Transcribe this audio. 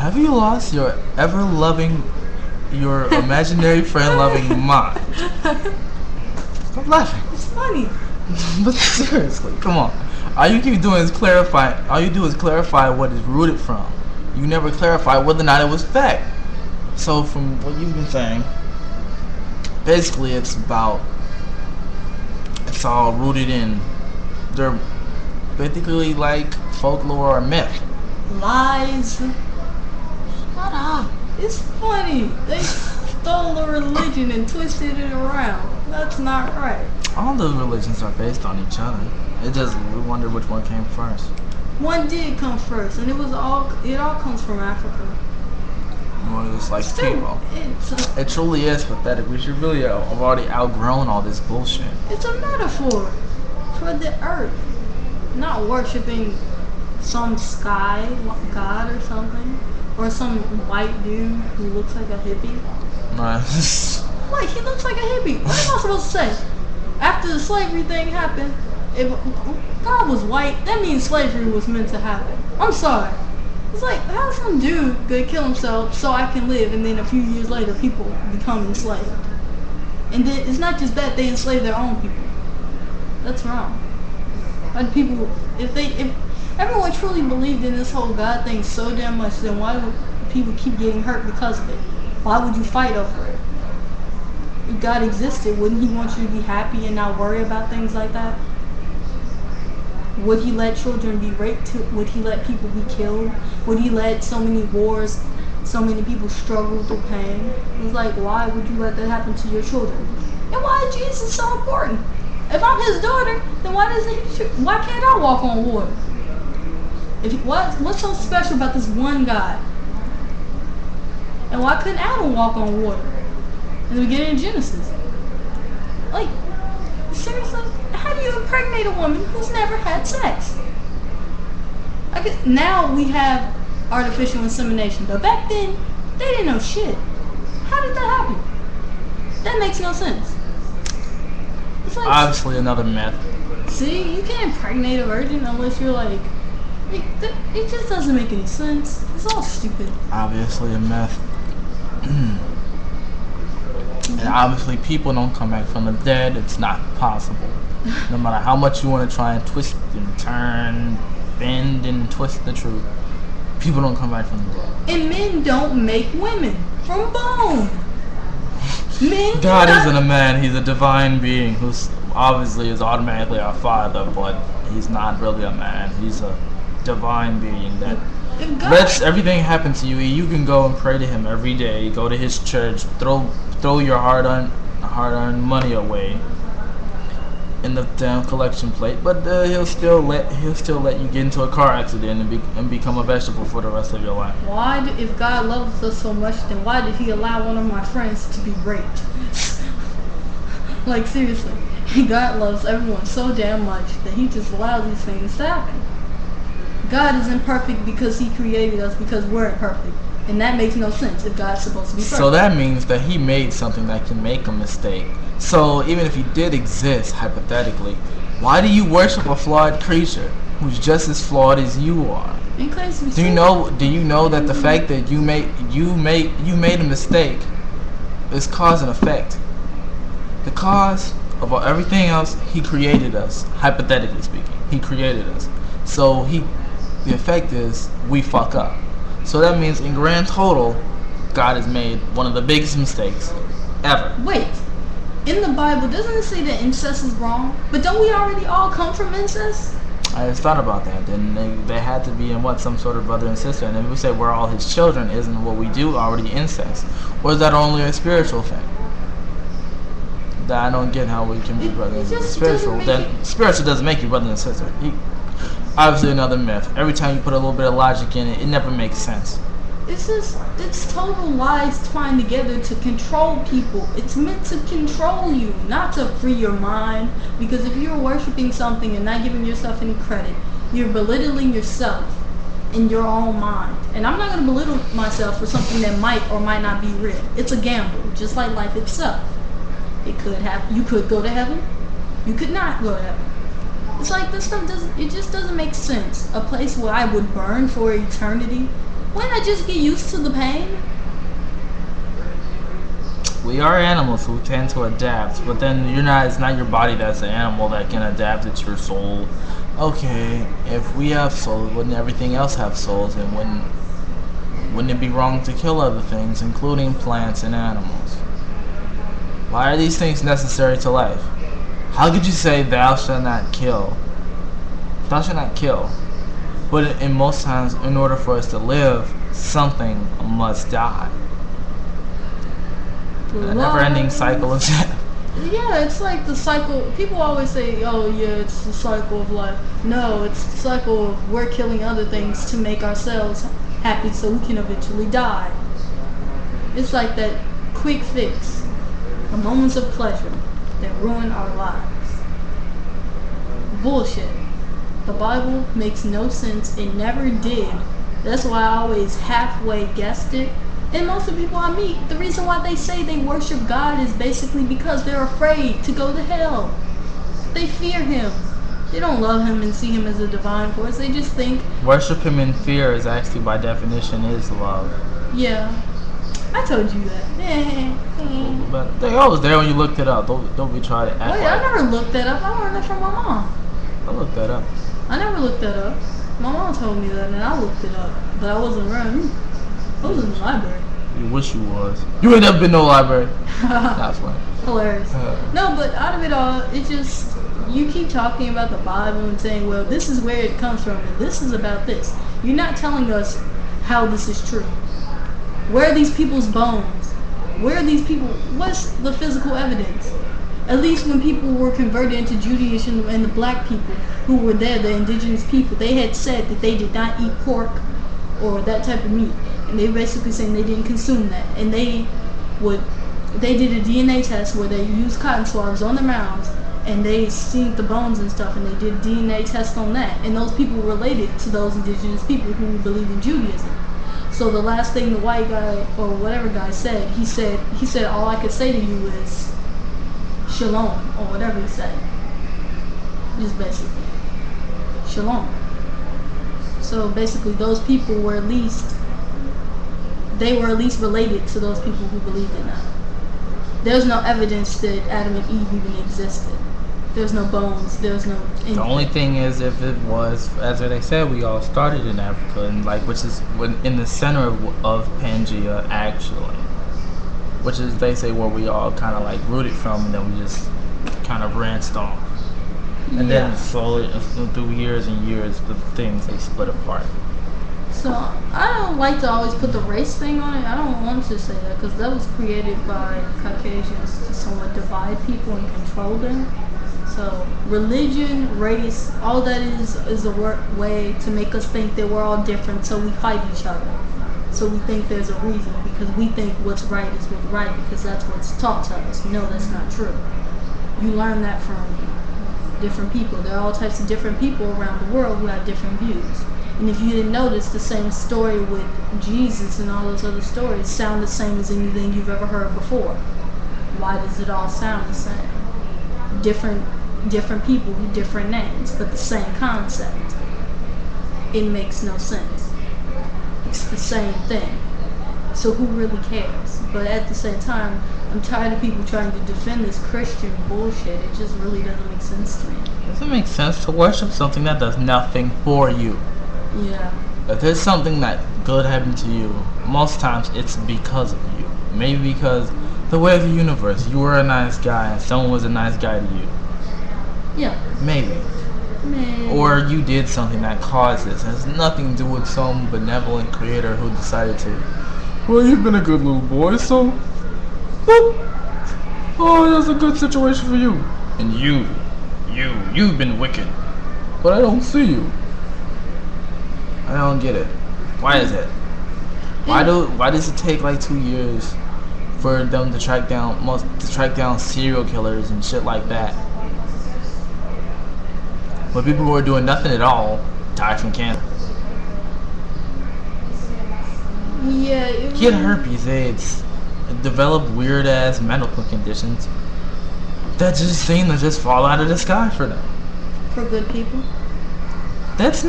Have you lost your your imaginary friend loving mind? Stop laughing. It's funny. But seriously, come on. All you keep doing is clarify. All you do is clarify what it's rooted from. You never clarify whether or not it was fact. So from what you've been saying, basically it's all rooted in they're basically like folklore or myth. Lies. Shut up. It's funny. They stole a religion and twisted it around. That's not right. All the religions are based on each other. We wonder which one came first. One did come first, and it all comes from Africa. Well, it's like Still, people. It truly is pathetic. We should really have already outgrown all this bullshit. it's a metaphor for the earth. Not worshiping some sky god or something. Or some white dude who looks like a hippie. Right. Like, he looks like a hippie. What am I supposed to say? After the slavery thing happened, if God was white, that means slavery was meant to happen. I'm sorry. It's like, how's some dude gonna kill himself so I can live, and then a few years later people become enslaved? And then it's not just that, they enslave their own people. That's wrong. Like, people, if everyone truly believed in this whole God thing so damn much, then why would people keep getting hurt because of it? Why would you fight over it? If God existed, wouldn't he want you to be happy and not worry about things like that? Would he let children be raped? Would he let people be killed? Would he let so many wars, so many people struggle through pain? It's like, why would you let that happen to your children? And why is Jesus so important? If I'm his daughter, then why can't I walk on water? What's so special about this one God? And why couldn't Adam walk on water in the beginning of Genesis? Like, seriously, how do you impregnate a woman who's never had sex? Now we have artificial insemination, but back then they didn't know shit. How did that happen? That makes no sense. It's like, Obviously another myth. see, you can't impregnate a virgin unless you're like, it just doesn't make any sense. It's all stupid. Obviously a myth. And obviously people don't come back from the dead. It's not possible. No matter how much you want to try and twist and turn, bend and twist the truth, people don't come back from the dead. And men don't make women from bone. Men God cannot- isn't a man. He's a divine being who obviously is automatically our father, but he's not really a man. He's a divine being that if God, lets everything happen to you. You can go and pray to him every day. Go to his church. Throw your hard-earned money away in the damn collection plate, but he'll still let you get into a car accident and become a vegetable for the rest of your life. if God loves us so much, then why did he allow one of my friends to be raped? Like, seriously, God loves everyone so damn much that he just allowed these things to happen. God is imperfect because he created us because we're imperfect. And that makes no sense if God's supposed to be perfect. So that means that he made something that can make a mistake. So even if he did exist, hypothetically, why do you worship a flawed creature who's just as flawed as you are? In case we Do you know that the fact that you made a mistake is cause and effect? The cause of everything else, he created us, hypothetically speaking. He created us. So the effect is we fuck up. So that means in grand total, God has made one of the biggest mistakes ever. Wait, in the Bible, doesn't it say that incest is wrong? But don't we already all come from incest? I just thought about that. Then they had to be in some sort of brother and sister. And then we say we're all his children. Isn't what we do already incest? Or is that only a spiritual thing? That I don't get how we can be brother and sister. Spiritual. Then spiritual doesn't make you brother and sister. Obviously another myth. Every time you put a little bit of logic in it, it never makes sense. It's total lies twined together to control people. It's meant to control you, not to free your mind. Because if you're worshiping something and not giving yourself any credit, you're belittling yourself in your own mind. And I'm not going to belittle myself for something that might or might not be real. It's a gamble, just like life itself. You could go to heaven, you could not go to heaven. It's like this stuff just doesn't make sense. A place where I would burn for eternity Why not just get used to the pain? We are animals who tend to adapt, but then it's not your body that's an animal that can adapt, it's your soul. Okay, if we have souls, wouldn't everything else have souls? And wouldn't it be wrong to kill other things, including plants and animals? Why are these things necessary to life? How could you say thou shalt not kill? Thou shalt not kill. But in most times, in order for us to live, something must die. A never-ending cycle of death. Yeah, it's like the cycle. People always say, oh yeah, it's the cycle of life. No, it's the cycle of we're killing other things to make ourselves happy so we can eventually die. It's like that quick fix. The moments of pleasure that ruin our lives. Bullshit. The Bible makes no sense. It never did. That's why I always halfway guessed it. And most of the people I meet, the reason why they say they worship God is basically because they're afraid to go to hell. They fear Him. They don't love Him and see Him as a divine force. They just think... Worship Him in fear is actually, by definition, is love. Yeah. I told you that. I was there when you looked it up. Don't be trying to act Wait, like... I never looked that up. I learned that from my mom. I looked that up. I never looked that up. My mom told me that and I looked it up. But I wasn't around. I was in the library. You wish you was. You ain't never been to no library. That's funny. Hilarious. No, but out of it all, it just... You keep talking about the Bible and saying, well, this is where it comes from and this is about this. You're not telling us how this is true. Where are these people's bones? Where are these people? What's the physical evidence? At least when people were converted into Judaism and the black people who were there, the indigenous people, they had said that they did not eat pork or that type of meat. And they basically saying they didn't consume that. And they did a DNA test where they used cotton swabs on their mouths and they seen the bones and stuff and they did a DNA test on that. And those people related to those indigenous people who believe in Judaism. So the last thing the white guy or whatever guy said, he said all I could say to you is shalom or whatever he said. Just basically shalom. So basically those people were at least related to those people who believed in that. There's no evidence that Adam and Eve even existed. There's no bones. There's no anything. The only thing is, if it was, as they said, we all started in Africa, and which is in the center of Pangea, actually, which is they say where we all kind of rooted from, and then we just kind of branched off, and then slowly through years and years, the things they split apart. So I don't like to always put the race thing on it. I don't want to say that because that was created by Caucasians to somewhat divide people and control them. So religion, race, all that is a way to make us think that we're all different, so we fight each other. So we think there's a reason because we think what's right is what's right because that's what's taught to us. No, that's not true. You learn that from different people. There are all types of different people around the world who have different views. And if you didn't notice, the same story with Jesus and all those other stories sound the same as anything you've ever heard before. Why does it all sound the same? Different people with different names, but the same concept. It makes no sense. It's the same thing. So who really cares? But at the same time, I'm tired of people trying to defend this Christian bullshit. It just really doesn't make sense to me. It doesn't make sense to worship something that does nothing for you. Yeah. If there's something that good happened to you, most times it's because of you. Maybe because the way of the universe, you were a nice guy and someone was a nice guy to you. Yeah. Maybe. Or you did something that caused this. It has nothing to do with some benevolent creator who decided to, well, you've been a good little boy, so oh, that's a good situation for you. And you've been wicked. But I don't see you. I don't get it. Why is it? Why does it take 2 years for them to track down serial killers and shit like that? But people who are doing nothing at all die from cancer. Yeah. Get herpes, AIDS, develop weird ass medical conditions that just seem to just fall out of the sky for them. For good people. That's not